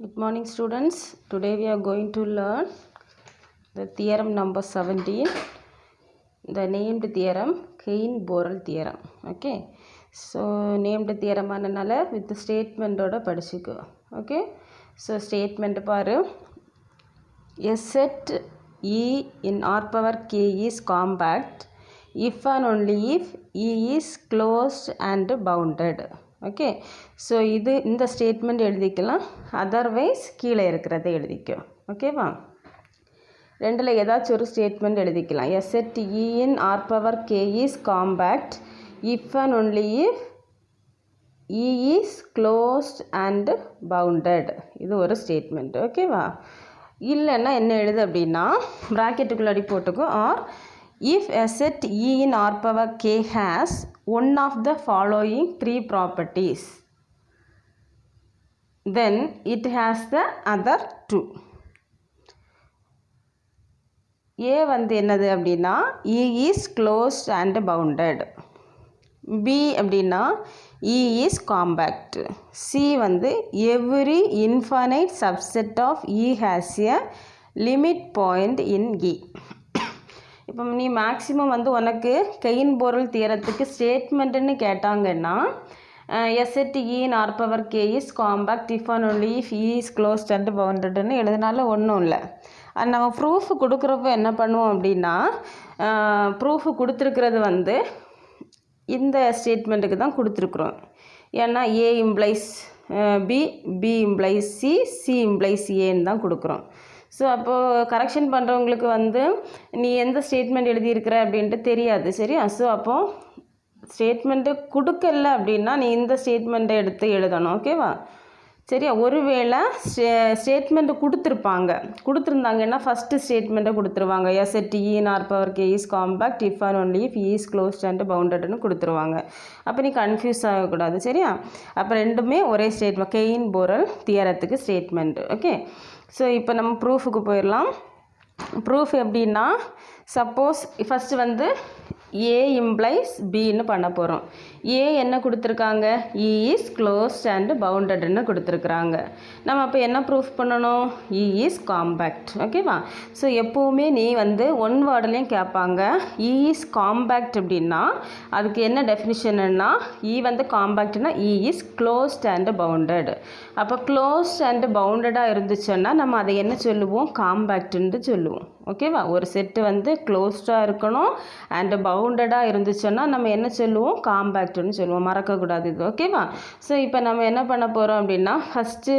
Good morning students. Today we are going to learn the theorem number 17, the named theorem, Klein-Borel theorem. Okay. So named theorem ஆனனால with the statement ஓட படிச்சுக்கோ. Okay. So statement பாரு. A set E in R power K is compact if and only if E is closed and bounded. Okay so இந்த statement எழுதிக்கலாம், otherwise கீழே இருக்கிறத எழுதிக்கோ. ஓகேவா, ரெண்டில் ஏதாச்சும் ஒரு ஸ்டேட்மெண்ட் எழுதிக்கலாம். A set E in R power K is compact if and only if E is closed and bounded. இது ஒரு ஸ்டேட்மெண்ட். ஓகேவா, இல்லைன்னா என்ன எழுது அப்படின்னா ப்ராக்கெட்டுக்குள்ளாடி போட்டுக்கோ. Or if a set E in R power K has one of the following three properties, then it has the other two. A வந்து என்னது அப்படின்னா E is closed and bounded. B அப்படின்னா E is compact. C வந்து every infinite subset of E has a limit point in E. இப்போ நீ maximum வந்து உனக்கு gain-borewell தியரத்துக்கு ஸ்டேட்மெண்ட்டுன்னு கேட்டாங்கன்னா set E in R power K is compact if and only if E is closed and பவுண்டட்னு எழுதினால ஒன்றும் இல்லை. அது நம்ம ப்ரூஃப் கொடுக்குறப்ப என்ன பண்ணுவோம் அப்படின்னா ப்ரூஃப் கொடுத்துருக்கிறது வந்து இந்த ஸ்டேட்மெண்ட்டுக்கு தான் கொடுத்துருக்குறோம். ஏன்னா A implies B, B implies C, C implies ஏன்னு தான் கொடுக்குறோம். ஸோ அப்போது கரெக்ஷன் பண்ணுறவங்களுக்கு வந்து நீ எந்த ஸ்டேட்மெண்ட் எழுதியிருக்கிற அப்படின்ட்டு தெரியாது. சரியா, ஸோ அப்போது ஸ்டேட்மெண்ட்டு கொடுக்கல அப்படின்னா நீ இந்த ஸ்டேட்மெண்ட்டை எடுத்து எழுதணும். ஓகேவா, சரியா. ஒருவேளை ஸ்டேட்மெண்ட்டு கொடுத்துருந்தாங்கன்னா ஃபஸ்ட்டு ஸ்டேட்மெண்ட்டை கொடுத்துருவாங்க. S set E in R power K is compact if and only if E is closed and பவுண்டட்னு கொடுத்துருவாங்க. அப்போ நீ கன்ஃபியூஸ் ஆகக்கூடாது. சரியா, அப்போ ரெண்டுமே ஒரே ஸ்டேட்மெண்ட், கெயின்-போரல் தியரத்துக்கு ஸ்டேட்மெண்ட்டு. ஓகே, ஸோ இப்போ நம்ம ப்ரூஃபுக்கு போயிடலாம். ப்ரூஃப் எப்படின்னா சப்போஸ் ஃபஸ்ட்டு வந்து ஏ இம்ப்ளைஸ் பின்னு பண்ண போகிறோம். ஏ என்ன கொடுத்துருக்காங்க, இ இஸ் க்ளோஸ்ட் அண்ட் பவுண்டட்னு கொடுத்துருக்குறாங்க. நம்ம அப்போ என்ன ப்ரூஃப் பண்ணணும், இ இஸ் காம்பேக்ட். ஓகேவா, ஸோ எப்போவுமே நீ வந்து ஒன் வேர்டுலேயும் கேட்பாங்க இ இஸ் காம்பேக்ட் அப்படின்னா அதுக்கு என்ன டெஃபினிஷன்னா இ வந்து காம்பேக்ட்னா இ இஸ் க்ளோஸ்ட் அண்ட் பவுண்டட். அப்போ க்ளோஸ்ட் அண்ட் பவுண்டடாக இருந்துச்சுன்னா நம்ம அதை என்ன சொல்லுவோம், காம்பேக்ட்ன்ட்டு சொல்லுவோம். ஓகேவா, ஒரு செட்டு வந்து க்ளோஸ்டாக இருக்கணும் அண்டு பவுண்டடாக இருந்துச்சுன்னா நம்ம என்ன சொல்லுவோம், காம்பேக்ட்னு சொல்லுவோம். மறக்கக்கூடாது இது. ஓகேவா, ஸோ இப்போ நம்ம என்ன பண்ண போகிறோம் அப்படின்னா ஃபஸ்ட்டு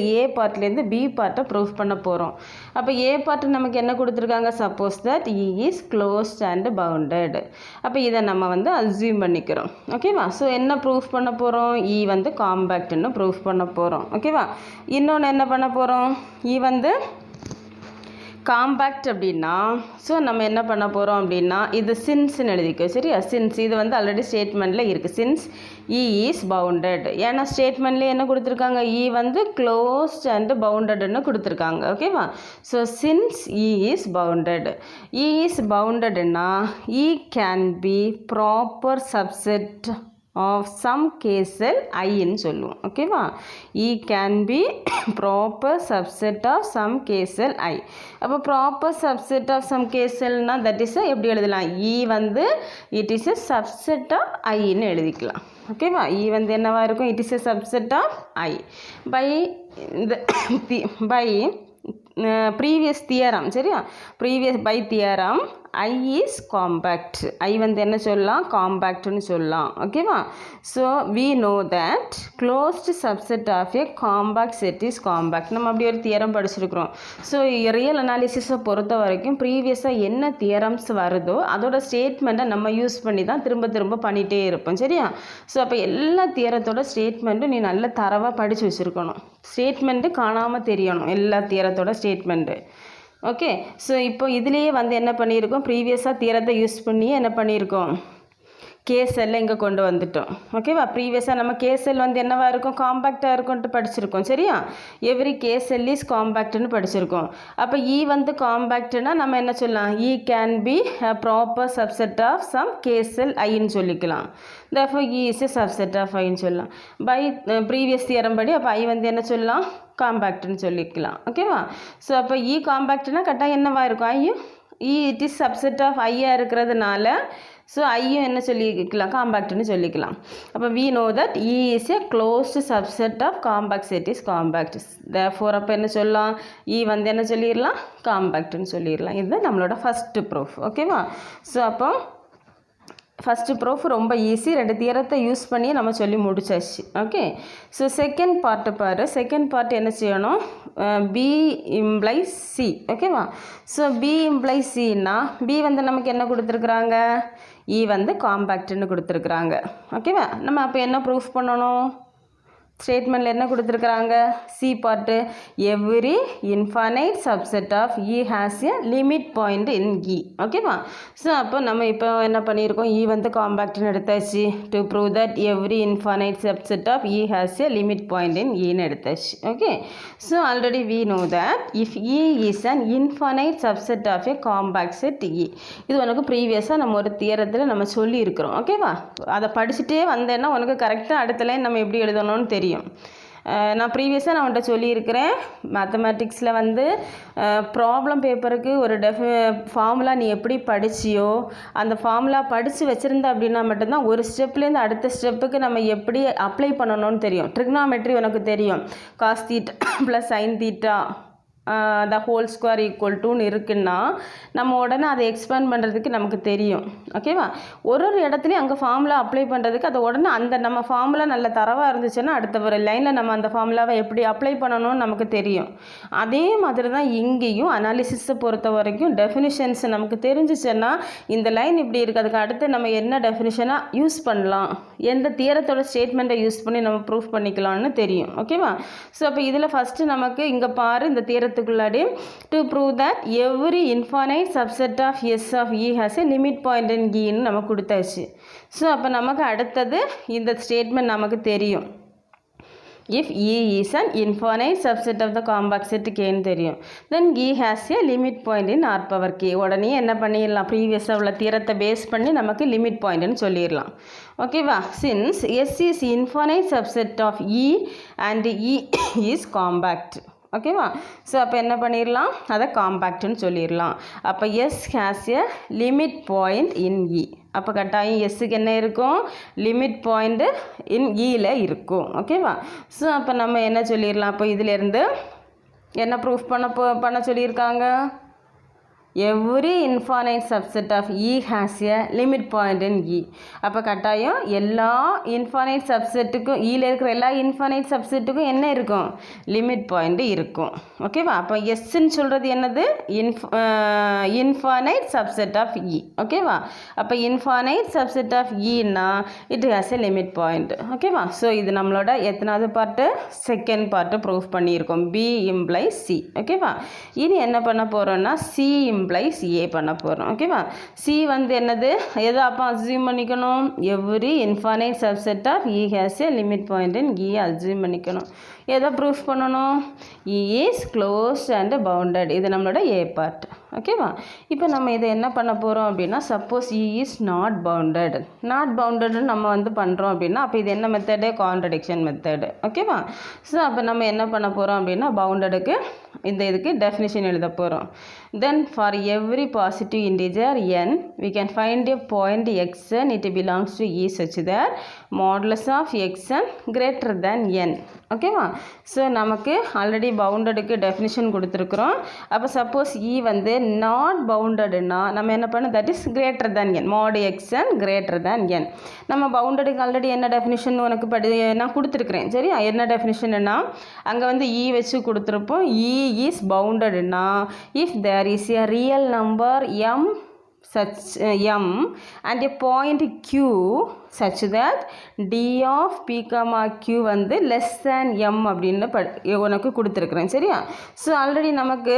ஏ பார்ட்லேருந்து பி பார்ட்டை ப்ரூஃப் பண்ண போகிறோம். அப்போ ஏ பார்ட்டு நமக்கு என்ன கொடுத்துருக்காங்க, suppose that E is closed and bounded. அப்போ இதை நம்ம வந்து அஸ்யூம் பண்ணிக்கிறோம். ஓகேவா, ஸோ என்ன ப்ரூஃப் பண்ண போகிறோம், இ வந்து காம்பேக்ட்னு ப்ரூஃப் பண்ண போகிறோம். ஓகேவா, இன்னொன்று என்ன பண்ண போகிறோம், இ வந்து காம்பேக்ட் அப்படின்னா ஸோ நம்ம என்ன பண்ண போகிறோம் அப்படின்னா இது சின்ஸ்ன்னு எழுதிக்கோ. சரியா, சின்ஸ் இது வந்து ஆல்ரெடி ஸ்டேட்மெண்ட்டில் இருக்குது. சின்ஸ் இ இஸ் பவுண்டட், ஏன்னா ஸ்டேட்மெண்ட்லேயே என்ன கொடுத்துருக்காங்க, இ வந்து க்ளோஸ்ட் அண்ட் பவுண்டட்னு கொடுத்துருக்காங்க. ஓகேவா, so since E is bounded, E is பவுண்டட்னா E can be proper subset of some k cell ஐன்னு சொல்லுவோம். ஓகேவா, E can be proper subset of some k cell I. அப்போ ப்ராப்பர் சப்செட் ஆஃப் சம் கேசல்னால் தட் இஸ் எப்படி எழுதலாம், இ வந்து it is a subset of ஐன்னு எழுதிக்கலாம். ஓகேவா, இ வந்து என்னவாக இருக்கும், it is a subset of I by previous theorem. சரியா, previous by theorem I is compact. I வந்து என்ன சொல்லலாம், காம்பேக்ட்னு சொல்லலாம். ஓகேவா, so we know that closed subset of a compact set is compact. நம்ம அப்படி ஒரு தியரம் படிச்சிருக்கிறோம். ஸோ ரியல் அனாலிசிஸை பொறுத்த வரைக்கும் ப்ரீவியஸாக என்ன தியரம்ஸ் வருதோ அதோட ஸ்டேட்மெண்ட்டை நம்ம யூஸ் பண்ணி தான் திரும்ப திரும்ப பண்ணிகிட்டே இருப்போம். சரியா, ஸோ அப்போ எல்லா தியரத்தோட ஸ்டேட்மெண்ட்டும் நீ நல்ல தரவாக படித்து வச்சுருக்கணும். ஸ்டேட்மெண்ட்டு காணாமல் தெரியணும், எல்லா தியரத்தோட ஸ்டேட்மெண்ட்டு. ஓகே, ஸோ இப்போ இதுலேயே வந்து என்ன பண்ணியிருக்கோம், ப்ரீவியஸாக தியரத்தை யூஸ் பண்ணி என்ன பண்ணியிருக்கோம், கேசெல்ல இங்கே கொண்டு வந்துட்டோம். ஓகேவா? ப்ரீவியஸாக நம்ம கேசெல் வந்து என்னவாக இருக்கும், காம்பேக்டாக இருக்கும்ட்டு படிச்சிருக்கோம். சரியா? எவ்ரி கேசெல் இஸ் காம்பேக்ட்னு படிச்சிருக்கோம். அப்போ இ வந்து காம்பேக்ட்னா நம்ம என்ன சொல்லலாம், E can be a proper subset of some k cell ஐன்னு சொல்லிக்கலாம். therefore E is a subset of ஐன்னு சொல்லலாம். பை ப்ரீவியஸ் தியரம் படி அப்போ ஐ வந்து என்ன சொல்லலாம், காம்பேக்ட்னு சொல்லிக்கலாம். ஓகேவா? ஸோ அப்போ இ காம்பேக்ட்னா கரெக்டாக என்னவாக இருக்கும், ஐயும் இட் இஸ் சப்செட் ஆஃப் ஐயாக இருக்கிறதுனால ஸோ ஐயும் என்ன சொல்லிக்கலாம், காம்பேக்ட்னு சொல்லிக்கலாம். அப்போ we know that E is a closed subset of compact set is compact. Therefore அப்போ என்ன சொல்லலாம், இ வந்து என்ன சொல்லிடலாம், காம்பேக்ட்னு சொல்லிடலாம். இதுதான் நம்மளோட ஃபஸ்ட்டு ப்ரூஃப். ஓகேவா? ஸோ அப்போ ஃபஸ்ட்டு ப்ரூஃப் ரொம்ப ஈஸி, 2 தியரத்தை யூஸ் பண்ணி நம்ம சொல்லி முடிச்சாச்சு. ஓகே. ஸோ செகண்ட் பார்ட்டு பாரு. செகண்ட் பார்ட் என்ன செய்யணும், பி இம்ப்ளைஸ் சி. ஓகேவா? ஸோ பி இம்ப்ளைஸ் சின்னா பி வந்து நமக்கு என்ன கொடுத்துருக்குறாங்க, இ வந்து காம்பேக்ட்னு கொடுத்துருக்குறாங்க. ஓகேவா? நம்ம அப்போ என்ன ப்ரூஃப் பண்ணணும், ஸ்டேட்மெண்ட்டில் என்ன கொடுத்துருக்குறாங்க, C part, every infinite subset of E has a limit point in E. ஓகேவா? ஸோ அப்போ நம்ம இப்போ என்ன பண்ணியிருக்கோம், இ வந்து காம்பேக்ட்னு எடுத்தாச்சு. To prove that every infinite subset of E has a limit point in இன்னு எடுத்தாச்சு. Okay. So already we know that if E is an infinite subset of a compact set E. இது உனக்கு ப்ரீவியஸாக நம்ம ஒரு தியரத்தில் நம்ம சொல்லியிருக்கிறோம். ஓகேவா? அதை படிச்சுட்டே வந்தேன்னா உனக்கு கரெக்டாக அடுத்த லைன் நம்ம எப்படி எழுதணும்னு தெரியும். நான் ப்ரீவியஸாக நான் உன்ட்ட சொல்லியிருக்கிறேன், மேத்தமேட்டிக்ஸில் வந்து ப்ராப்ளம் பேப்பருக்கு ஒரு ஃபார்முலா நீ எப்படி படிச்சியோ அந்த ஃபார்முலா படித்து வச்சுருந்த அப்படின்னா மட்டும்தான் ஒரு ஸ்டெப்லேருந்து அடுத்த ஸ்டெப்புக்கு நம்ம எப்படி அப்ளை பண்ணணும்னு தெரியும். ட்ரிக்னாமெட்ரி உனக்கு தெரியும், cos theta plus sin theta the whole square equal டுன்னு இருக்குன்னா நம்ம உடனே அதை எக்ஸ்பேண்ட் பண்ணுறதுக்கு நமக்கு தெரியும். ஓகேவா? ஒரு இடத்துலையும் அங்கே ஃபார்முலா அப்ளை பண்ணுறதுக்கு அதை உடனே அந்த நம்ம ஃபார்முலா நல்ல தரவாக இருந்துச்சுன்னா அடுத்த ஒரு லைனில் நம்ம அந்த ஃபார்முலாவை எப்படி அப்ளை பண்ணணும்னு நமக்கு தெரியும். அதே மாதிரி தான் இங்கேயும் அனாலிசிஸை பொறுத்த வரைக்கும் டெஃபினிஷன்ஸ் நமக்கு தெரிஞ்சிச்சுன்னா இந்த லைன் இப்படி இருக்குது, அதுக்கு அடுத்து நம்ம என்ன டெஃபினிஷனாக யூஸ் பண்ணலாம், எந்த தியரத்தோட ஸ்டேட்மெண்ட்டை யூஸ் பண்ணி நம்ம ப்ரூஃப் பண்ணிக்கலாம்னு தெரியும். ஓகேவா? ஸோ அப்போ இதில் ஃபஸ்ட்டு நமக்கு இங்கே பாரு, இந்த தியரத்துக்குள்ளாடி to prove that every infinite subset of S of E has a limit point in இன்னு நம்ம கொடுத்தாச்சு. ஸோ அப்போ நமக்கு அடுத்தது இந்த ஸ்டேட்மெண்ட் நமக்கு தெரியும், if E is an infinite subset of the compact set Kன்னு தெரியும், then E has a limit point in R power K. உடனே என்ன பண்ணிடலாம், ப்ரீவியஸாக உள்ள தியரத்தை பேஸ் பண்ணி நமக்கு லிமிட் பாயிண்ட்னு சொல்லிடலாம். ஓகேவா? Since S is infinite subset of E and E is compact. ஓகேவா? ஸோ அப்போ என்ன பண்ணிடலாம், அதை காம்பேக்ட்னு சொல்லிடலாம். அப்போ S has a limit point in E. அப்போ கட்டாயம் எஸ்ஸுக்கு என்ன இருக்கும், லிமிட் பாயிண்ட்டு இன் இயில் இருக்கும். ஓகேவா? ஸோ அப்போ நம்ம என்ன சொல்லிடலாம், அப்போ இதிலேருந்து என்ன ப்ரூஃப் பண்ண சொல்லியிருக்காங்க, every infinite subset of E has a limit point in E. அப்போ கட்டாயம் எல்லா இன்ஃபைனைட் சப்செட்டுக்கும், இயில் இருக்கிற எல்லா இன்ஃபைனைட் சப்செட்டுக்கும் என்ன இருக்கும், லிமிட் பாயிண்ட் இருக்கும். ஓகேவா? அப்போ எஸ்ன்னு சொல்கிறது என்னது, இன்ஃபைனைட் சப்செட் ஆஃப் இ. ஓகேவா? அப்போ இன்ஃபைனைட் சப்செட் ஆஃப் இன்னா it has a limit point. ஓகேவா? ஸோ இது நம்மளோட எத்தனாவது பார்ட்டு, செகண்ட் பார்ட்டு ப்ரூஃப் பண்ணியிருக்கோம், பி இம்ப்ளைஸ் சி. ஓகேவா? இனி என்ன பண்ண போகிறோன்னா சி இம்ப்ளைஸ் ஏ பண்ண போகிறோம். ஓகேவா? சி வந்து என்னது, எதை அப்போ அஸ்யூம் பண்ணிக்கணும், every infinite subset of E has a limit point in E assume பண்ணிக்கணும். எதை ப்ரூஃப் பண்ணணும், E is closed and bounded. இது நம்மளோட ஏ பார்ட். ஓகேவா? இப்போ நம்ம இதை என்ன பண்ண போகிறோம் அப்படின்னா, suppose E is not bounded, not பவுண்டட்னு நம்ம வந்து பண்ணுறோம் அப்படின்னா அப்போ இது என்ன மெத்தடு, கான்ட்ரடிக்ஷன் மெத்தடு. ஓகேவா? ஸோ அப்போ நம்ம என்ன பண்ண போகிறோம் அப்படின்னா, பவுண்டடுக்கு இந்த இதுக்கு டெஃபினிஷன் எழுத போகிறோம். தென் for every positive integer n we can find a point xn, it belongs to E such that modulus of xn greater than n. ஓகேவா? ஸோ நமக்கு ஆல்ரெடி பவுண்டடுக்கு டெஃபினிஷன் கொடுத்துருக்குறோம். அப்போ சப்போஸ் இ வந்து நாட் பவுண்டடுன்னா நம்ம என்ன பண்ணோம், தட் இஸ் கிரேட்டர் தேன் என், மாடு xn greater தேன் என். நம்ம பவுண்டடுக்கு ஆல்ரெடி என்ன டெஃபினிஷன் உனக்கு நான் கொடுத்துருக்குறேன். சரியா? என்ன டெஃபினிஷன்னா அங்கே வந்து இ வச்சு கொடுத்துருப்போம், இ இஸ் பவுண்டடுன்னா if there is a real number M such m and a point q such that d of p comma q வந்து less than m அப்படின்னு உனக்கு கொடுத்துருக்குறேன். சரியா? ஸோ ஆல்ரெடி நமக்கு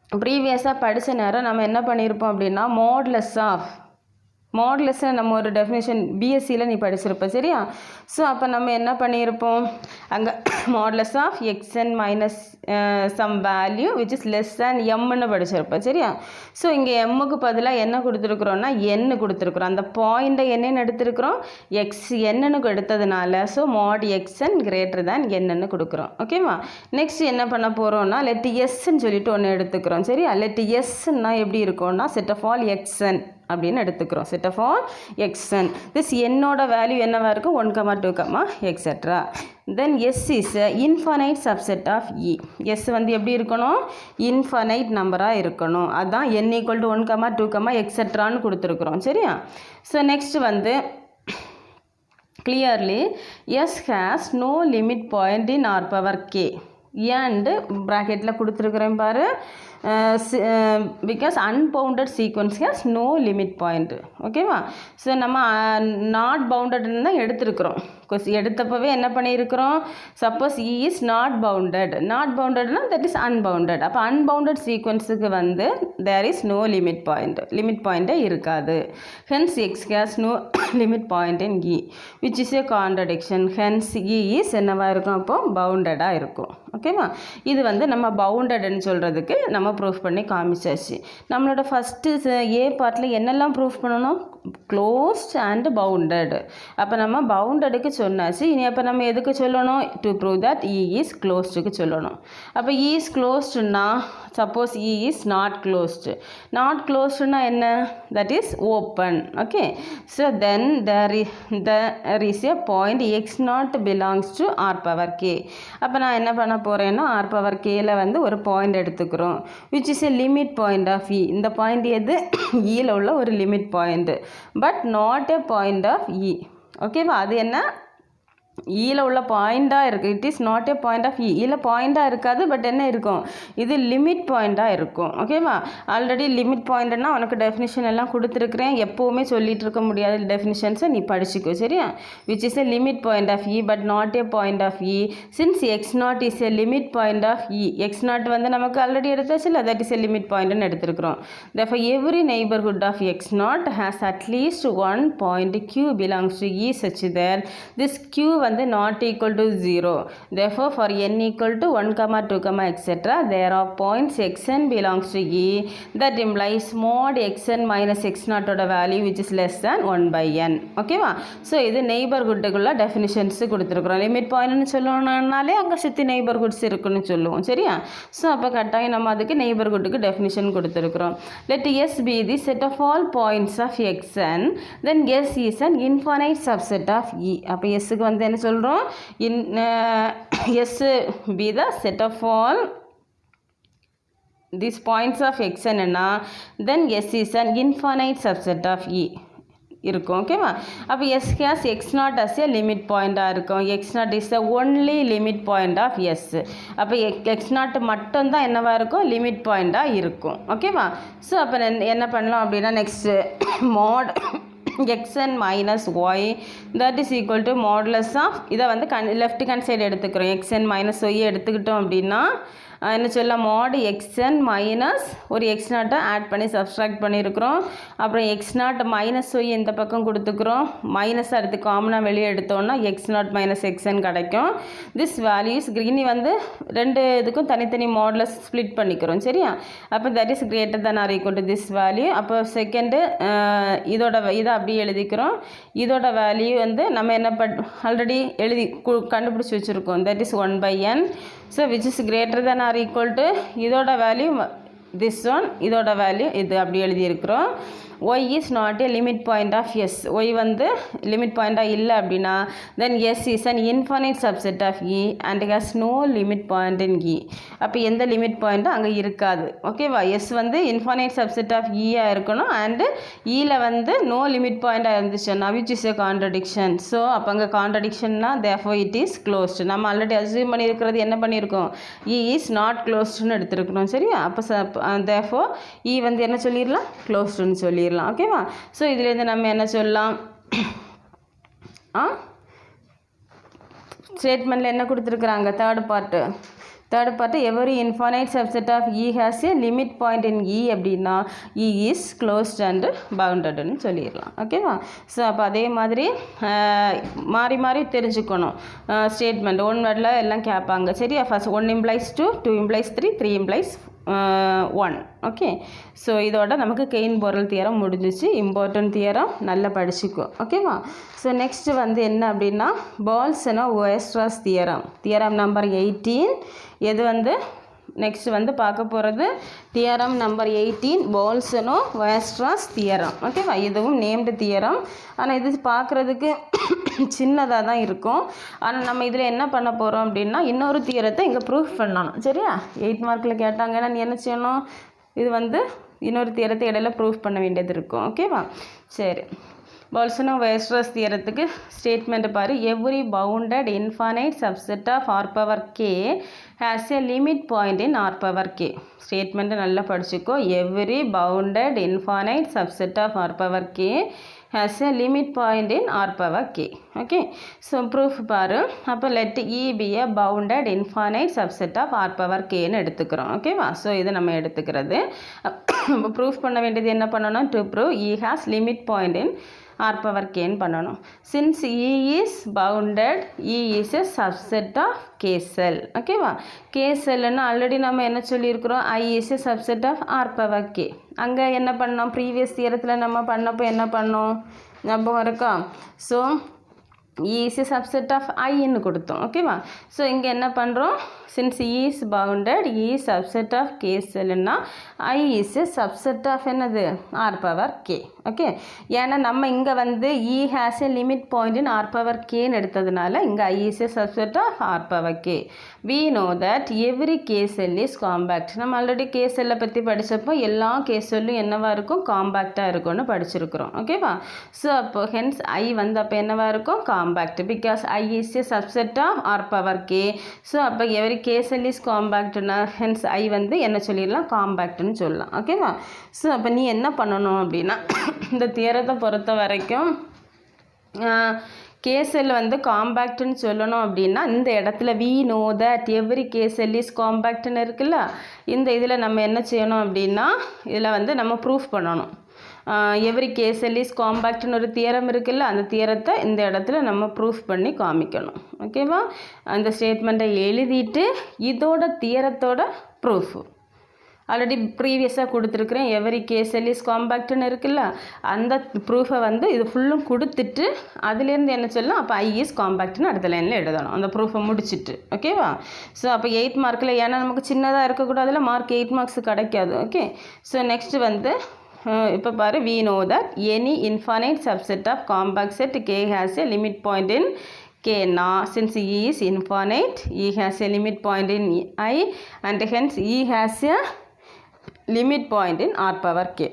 ப்ரீவியஸாக படித்த நேரம் நம்ம என்ன பண்ணியிருப்போம் அப்படின்னா, மாடுலஸ் ஆஃப் மாடுலஸில் நம்ம ஒரு டெஃபினேஷன் பிஎஸ்சியில் நீ படிச்சிருப்ப சரியா. ஸோ அப்போ நம்ம என்ன பண்ணியிருப்போம், அங்கே modulus of x n minus some value which is less than எம்னு படிச்சிருப்பேன் சரியா. ஸோ இங்கே எம்முக்கு பதிலாக என்ன கொடுத்துருக்குறோன்னா என்னு கொடுத்துருக்குறோம். அந்த பாயிண்ட்டை என்னென்னு எடுத்துருக்குறோம், எக்ஸ் என்னன்னு எடுத்ததுனால so mod x n greater than என்னன்னு கொடுக்குறோம். ஓகேவா. நெக்ஸ்ட் என்ன பண்ண போகிறோம்னா லெட் எஸ்ன்னு சொல்லிட்டு ஒன்று எடுத்துக்கிறோம் சரியா. லெட் எஸ்ன்னா எப்படி இருக்கும்னா செட் ஆஃப் ஆல் எக்ஸ்என் அப்படின்னு எடுத்துக்கிறோம். Set of all x n this என்னோட வேல்யூ என்னவாக இருக்கும் 1, 2, etcetera. Then S is infinite subset of E. S வந்து எப்படி இருக்கணும், இன்ஃபனைட் நம்பராக இருக்கணும். அதுதான் n = 1, 2, எக்ஸெட்ரான்னு கொடுத்துருக்குறோம் சரியா. ஸோ நெக்ஸ்ட் வந்து clearly s has no limit point in r power k and ப்ராக்கெட்டில் கொடுத்துருக்குறேன் பாரு. Because unbounded sequence has no limit point. ஓகேவா. ஸோ நம்ம நாட் பவுண்டட்னு தான் எடுத்துருக்குறோம். எடுத்தப்பவே என்ன பண்ணியிருக்கிறோம், சப்போஸ் இ இஸ் நாட் பவுண்டட்னா தட் இஸ் அன்பவுண்டட். அப்போ அன்பவுண்டட் சீக்வன்ஸுக்கு வந்து தேர் இஸ் நோ லிமிட் பாயிண்ட்டே இருக்காது. Hence x has no limit point in E which is a contradiction. Hence E is என்னவாக இருக்கும், அப்போது பவுண்டடாக இருக்கும். ஓகேவா. இது வந்து நம்ம பவுண்டட்னு சொல்கிறதுக்கு நம்ம ப்ரூஃப் பண்ணி காமிச்சாச்சு. நம்மளோட ஃபஸ்ட்டு ஏ பார்ட்டில் என்னெல்லாம் ப்ரூஃப் பண்ணணும், க்ளோஸ்ட் அண்ட் பவுண்டட். அப்போ நம்ம பவுண்டடுக்கு சொன்னாச்சு. இனி அப்போ நம்ம எதுக்கு சொல்லணும், to prove that E is க்ளோஸ்டுக்கு சொல்லணும். அப்போ இ இஸ் க்ளோஸ்டுன்னா சப்போஸ் இ இஸ் நாட் க்ளோஸ்டுனா என்ன, that is open. Okay. So then there is a point x0 belongs to r power k. அப்போ நான் என்ன பண்ண போகிறேன்னா r power kல வந்து ஒரு பாயிண்ட் எடுத்துக்கிறோம் which is a limit point of e. இந்த பாயிண்ட் எது, ஈல உள்ள ஒரு limit point, but not a point of e. ஓகேவா. அது என்ன, ஈல உள்ள பாயிண்டாக இருக்குது. It is not a point of E. ஈல பாயிண்டாக இருக்காது, பட் என்ன இருக்கும், இது லிமிட் பாயிண்டாக இருக்கும். ஓகேவா. ஆல்ரெடி லிமிட் பாயிண்ட்னா உனக்கு டெஃபினிஷன் எல்லாம் கொடுத்துருக்குறேன். எப்போவுமே சொல்லிட்டு இருக்க முடியாத டெஃபினிஷன்ஸை நீ படிச்சுக்கோ சரியா. Which is a limit point of E but not a point of E. Since x0 is a limit point of E. x0 வந்து நமக்கு ஆல்ரெடி எடுத்தாச்சு இல்லை, தட் இஸ் எ லிமிட் பாயிண்ட்னு எடுத்துருக்குறோம். therefore every neighborhood of x0 has at least one point q belongs to e such that this q வந்து not equal to 0. therefore for n equal to 1, 2, etc. there are points xn belongs to e. that implies mod xn minus x0 ஓட value which is less than 1/n. ஓகேவா. So இது நெய்பர்ஹுட்டுக்குள்ள definitions கொடுத்துருக்குறோம். Limit பாயிண்ட்னு சொல்லணும்னாலே அங்கே சுற்றி neighbourhoods இருக்குன்னு சொல்லுவோம் சரியா. So அப்போ கட்டாயம் நம்ம அதுக்கு நெய்பர்ஹுட்டுக்கு டெஃபினிஷன் கொடுத்துருக்குறோம். let s be the set of all points of xn then s is an infinite subset of e. அப்போ எஸ்ஸுக்கு வந்து என்ன சொல்கிறோம், s be the set of all these points of xn னா then s is an infinite subset of e இருக்கும். ஓகேவா. அப்போ S has x0 as a limit பாயிண்ட்டாக இருக்கும். x0 is the only limit point of S. அப்போ x0 மட்டும்தான் என்னவாக இருக்கும், லிமிட் பாயிண்ட்டாக இருக்கும். ஓகேவா. ஸோ அப்போ என்ன பண்ணலாம் அப்படின்னா next mod xn minus y that is equal to modulus of இதை வந்து லெஃப்ட் ஹேண்ட் சைடு எடுத்துக்கிறோம். xn minus y எடுத்துக்கிட்டோம் அப்படின்னா என்ன சொல்லலாம், mod xn மைனஸ் ஒரு x0 ஆட் பண்ணி சப்ஸ்ட்ராக்ட் பண்ணியிருக்கிறோம். அப்புறம் x0 மைனஸ் y இந்த பக்கம் கொடுத்துக்கிறோம். மைனஸ் அடுத்து காமனாக வெளியே எடுத்தோன்னா x0 மைனஸ் xn கிடைக்கும். திஸ் வேல்யூஸ் கிரீனி வந்து ரெண்டு இதுக்கும் தனித்தனி மாடலஸ் ஸ்ப்ளிட் பண்ணிக்கிறோம் சரியா. அப்போ that is greater than or equal to this value. அப்போ செகண்டு இதை அப்படியே எழுதிக்கிறோம். இதோட வேல்யூ வந்து நம்ம என்ன ஆல்ரெடி கண்டுபிடிச்சி வச்சுருக்கோம். That is 1/n. So which is greater than or equal to இதோட வேல்யூ திஸ் ஒன், இதோட வேல்யூ இது அப்படி எழுதியிருக்கிறோம். y is not a limit point of s. y வந்து லிமிட் பாயிண்ட்டாக இல்லை அப்படின்னா then s is an infinite subset of e and has no limit point in e. அப்போ எந்த லிமிட் பாயிண்ட்டும் அங்கே இருக்காது. ஓகேவா. s வந்து infinite subset of e-ஆக இருக்கணும் அண்டு e-ல வந்து no லிமிட் பாயிண்ட்டாக இருந்துச்சுன்னா which is a contradiction. So அப்போ அங்கே கான்ட்ரடிக்ஷன்னா therefore it is closed. நம்ம ஆல்ரெடி அஸ்யூம் பண்ணியிருக்கிறது என்ன பண்ணியிருக்கோம், e is not closedன்னு எடுத்துருக்கணும் சரியா. அப்போ therefore e வந்து என்ன சொல்லிடலாம், closedன்னு சொல்லிடலாம். ஓகேவா. ஸோ இதுலேருந்து நம்ம என்ன சொல்லலாம், ஸ்டேட்மெண்ட்டில் என்ன கொடுத்துருக்குறாங்க, third part third part every infinite subset of E has a limit point in E அப்படின்னா இ இஸ் க்ளோஸ்ட் அண்ட் பவுண்டட்னு சொல்லிடலாம். ஓகேவா? ஸோ அப்போ அதே மாதிரி மாறி மாறி தெரிஞ்சுக்கணும். ஸ்டேட்மெண்ட் ஒன் வேர்டில் எல்லாம் கேட்பாங்க. சரியா? First 1 implies 2, 2 implies 3, 3 implies 1. Okay, so இதோட நமக்கு கெயின் பொருள் தியரம் முடிஞ்சிச்சு. இம்பார்ட்டன்ட் தியரம் நல்லா படிச்சுக்கோ. ஓகேவா? ஸோ நெக்ஸ்ட்டு வந்து என்ன அப்படின்னா பால்ஸ்னா ஓயஸ்ட்ராஸ் தியரம் நம்பர் 18. எது வந்து நெக்ஸ்ட் வந்து பார்க்க போகிறது தியரம் நம்பர் 18 பால்ஸ்னோ ஓயஸ்ட்ராஸ் தியரம். ஓகேவா? இதுவும் நேம்டு தியரம். ஆனால் இது பார்க்குறதுக்கு சின்னதாக தான் இருக்கும். ஆனால் நம்ம இதில் என்ன பண்ண போகிறோம் அப்படின்னா இன்னொரு தியரத்தை இங்கே ப்ரூஃப் பண்ணணும். சரியா? 8 மார்க்கில் கேட்டாங்கன்னா நீ என்ன செய்யணும்? இது வந்து இன்னொரு தியரத்தை இடையில ப்ரூஃப் பண்ண வேண்டியது இருக்கும். ஓகேவா? சரி, பால்ஸ்னோ ஓயஸ்ட்ராஸ் தியரத்துக்கு ஸ்டேட்மெண்ட் பாரு. Every bounded infinite subset of R power K has a limit point in R power K. ஸ்டேட்மெண்ட்டை நல்லா படிச்சுக்கோ. Every bounded infinite subset of R power K has a limit point in r power k. Okay, so proof பாரு. அப்போ let E be a bounded infinite subset of r power k ன்னு எடுத்துக்கிறோம். ஓகேவா? So இது நம்ம எடுத்துக்கிறது. இப்போ proof பண்ண வேண்டியது என்ன பண்ணணும்? to prove E has limit point in r power k ன்னு பண்ணணும். since E is bounded, E is a subset of k cell. ஓகேவா? k cellன்னா ஆல்ரெடி நம்ம என்ன சொல்லியிருக்கிறோம்? I is a subset of r power k. அங்கே என்ன பண்ணோம்? Previous தியரத்தில் நம்ம பண்ணப்போ என்ன பண்ணோம்? ஞாபகம் இருக்கா? So E is a subset of iன்னு கொடுத்தோம். ஓகேவா? ஸோ இங்கே என்ன பண்ணுறோம்? since E is bounded, E is subset of k cellனா I is a subset of என்னது? r power k. ஓகே, ஏன்னா நம்ம இங்கே வந்து E has a limit point in r power kன்னு எடுத்ததுனால இங்கே I is a subset of r power k. We know that every k cell is compact. நம்ம already k cell பற்றி படித்தப்போ எல்லா k cellும் என்னவா இருக்கும்? காம்பேக்டாக இருக்கும்னு படிச்சிருக்கிறோம். ஓகேவா? ஸோ அப்போ ஹென்ஸ் I வந்து அப்போ என்னவா இருக்கும்? Compact. Because I is a subset of r power k. So அப்போ every k cell is compactனா ஹென்ஸ் I வந்து என்ன சொல்லிடலாம்? காம்பேக்ட்னு சொல்லலாம். ஓகேவா? ஸோ அப்போ நீ என்ன பண்ணணும் அப்படின்னா இந்த தியரத்தை பொறுத்த வரைக்கும் k cell வந்து காம்பேக்ட்னு சொல்லணும் அப்படின்னா இந்த இடத்துல we know that every k cell is compactனு இருக்குல்ல, இந்த இதில் நம்ம என்ன செய்யணும் அப்படின்னா இதில் வந்து நம்ம ப்ரூஃப் பண்ணணும். எவ்ரி கே செல் இஸ் காம்பேக்ட்னு ஒரு தியரம் இருக்குல்ல, அந்த தியரத்தை இந்த இடத்துல நம்ம ப்ரூஃப் பண்ணி காமிக்கணும். ஓகேவா? அந்த ஸ்டேட்மெண்ட்டை எழுதிட்டு இதோட தியரத்தோட ப்ரூஃப் ஆல்ரெடி ப்ரீவியஸாக கொடுத்துருக்குறேன். எவரி கே செல் இஸ் காம்பேக்ட்னு இருக்குல்ல, அந்த ப்ரூஃபை வந்து இது ஃபுல்லும் கொடுத்துட்டு அதுலேருந்து என்ன சொல்லலாம்? அப்போ I is காம்பேக்ட்னு அடுத்த லைனில் எழுதணும் அந்த ப்ரூஃபை முடிச்சுட்டு. ஓகேவா? ஸோ அப்போ 8 மார்க்கில் ஏன்னா நமக்கு சின்னதாக இருக்கக்கூடாதுல, மார்க் 8 மார்க்ஸ் கிடைக்காது. ஓகே, ஸோ நெக்ஸ்ட்டு வந்து இப்போ பாரு. we know that any infinite subset of compact set K has a limit point in K. Now since E is infinite, E has a limit point in I and hence E has a limit point in r power k.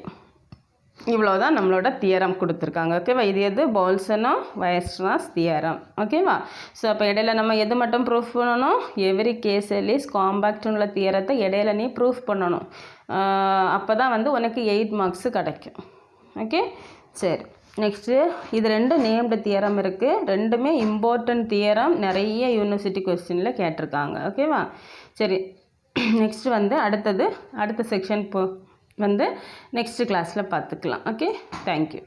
இவ்வளோதான் நம்மளோட theorem கொடுத்துருக்காங்க. ஓகேவா? இது எது? பால்ஸ்னோ ஓயஸ்ட்ராஸ் theorem. ஓகேவா? So அப்போ இடையில நம்ம எது மட்டும் ப்ரூஃப் பண்ணணும்? எவ்ரி கே செல் இஸ் காம்பேக்ட்னுள்ள தியரத்தை இடையில நீ ப்ரூஃப் பண்ணணும். அப்போ தான் வந்து உனக்கு 8 மார்க்ஸு கிடைக்கும். ஓகே, சரி. நெக்ஸ்ட்டு இது 2 நேம்டு தியரம் இருக்குது. ரெண்டுமே இம்பார்ட்டன்ட் தியரம், நிறைய யூனிவர்சிட்டி கொஸ்டினில் கேட்டிருக்காங்க. ஓகேவா? சரி, நெக்ஸ்ட்டு வந்து அடுத்த செக்ஷன் வந்து நெக்ஸ்ட் கிளாஸில் பார்த்துக்கலாம். Okay, thank you.